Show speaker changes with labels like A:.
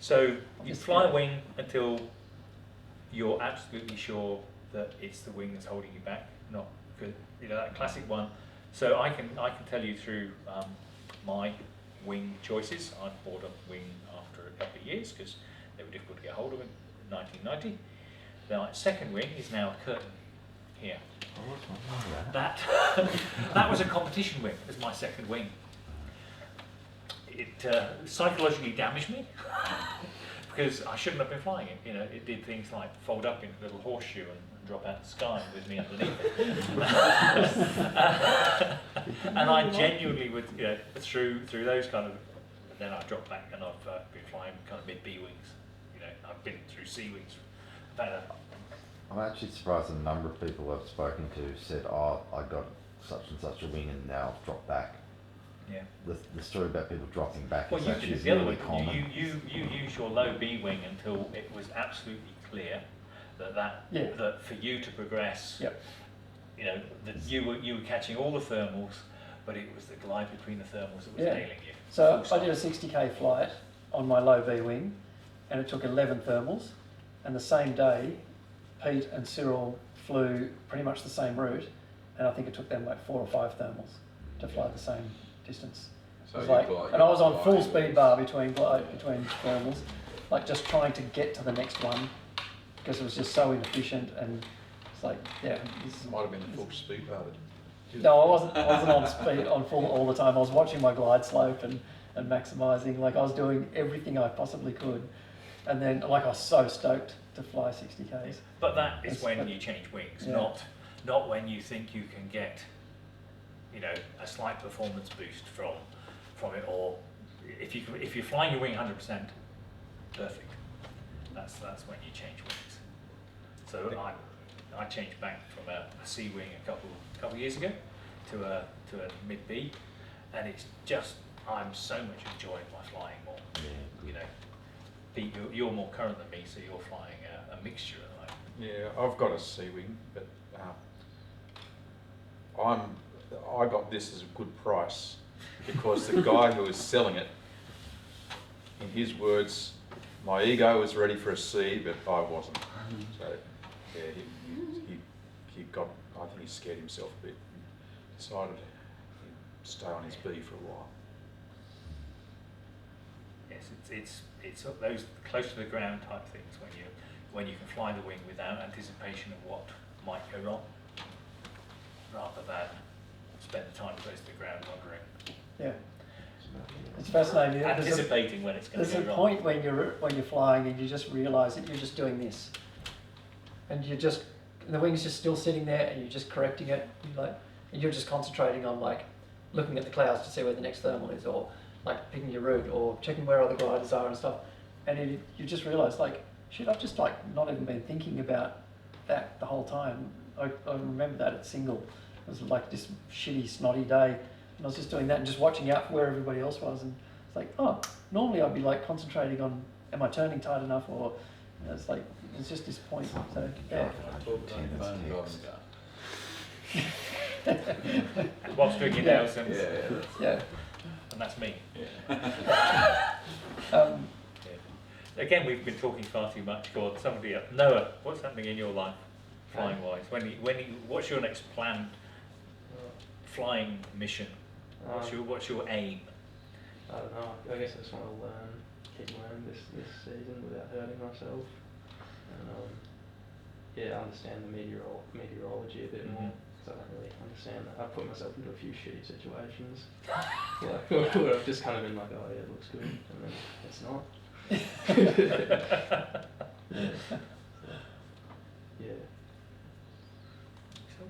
A: So you fly a wing until you're absolutely sure that it's the wing that's holding you back, not good. You know, that classic one. So I can tell you through my wing choices. I bought a wing after a couple of years because they were difficult to get hold of in 1990. Now, my second wing is now a curtain here. That that was a competition wing as my second wing. It psychologically damaged me because I shouldn't have been flying it. You know, it did things like fold up in a little horseshoe and drop out the sky with me underneath it. And I genuinely would, you know, through those kind of, then I dropped back and I've been flying kind of mid-B wings. You know, I've been through C wings.
B: I'm actually surprised a number of people I've spoken to said, "Oh, I got such and such a wing and now I've dropped back."
A: Yeah.
B: The story about people dropping back
A: well,
B: is
A: you
B: actually
A: did the other
B: really
A: way.
B: common.
A: You use your low B wing until it was absolutely clear that for you to progress, you know, that you were catching all the thermals, but it was the glide between the thermals that was nailing you.
C: So I did a 60k flight on my low B wing, and it took 11 thermals. And the same day, Pete and Cyril flew pretty much the same route, and I think it took them like 4 or 5 thermals to fly the same distance. So and I was on full speed bar between thermals, like just trying to get to the next one because it was just so inefficient. And it's like, this
D: might have been the full speed bar.
C: No, I wasn't on speed on full all the time. I was watching my glide slope and maximising. Like I was doing everything I possibly could. And then, like, I was so stoked to fly 60Ks.
A: But that is when you change wings, not when you think you can get, you know, a slight performance boost from it, or if you're flying your wing 100%, perfect. That's when you change wings. So I changed back from a C wing a couple years ago to a mid B, and it's just I'm so much enjoying my flying more. You know. Pete, you're more current than me, so you're flying a mixture at the moment.
D: Yeah, I've got a C-wing, but I got this as a good price because the guy who was selling it, in his words, my ego was ready for a C, but I wasn't. So yeah, he got, I think he scared himself a bit and decided he'd stay on his B for a while.
A: Yes, it's those close to the ground type things when you can fly the wing without anticipation of what might go wrong, rather than spend the time close to the ground wondering.
C: Yeah, it's fascinating.
A: Anticipating when it's going to go wrong.
C: There's a point when you're flying and you just realise that you're just doing this, and the wing's just still sitting there, and you're just correcting it. And you're just concentrating on like looking at the clouds to see where the next thermal is, or like picking your route or checking where other gliders are and stuff, and you just realise like, shit, I've just like not even been thinking about that the whole time. I remember that at Single, it was like this shitty snotty day, and I was just doing that and just watching out for where everybody else was, and it's like, oh, normally I'd be like concentrating on, am I turning tight enough, or you know, it's just this point. So yeah.
A: Whilst doing your nails,
C: yeah.
A: And that's me.
C: Yeah.
A: Again, we've been talking far too much. Go on, somebody else. Noah, what's happening in your life, flying wise? What's your next planned flying mission? What's your aim?
E: I don't know. I guess I just want to keep learning this season without hurting myself, and understand the meteorology a bit more. So I don't really understand that. I've put myself into a few shitty situations, where I've just kind of been like, oh yeah, it looks good, and then it's not.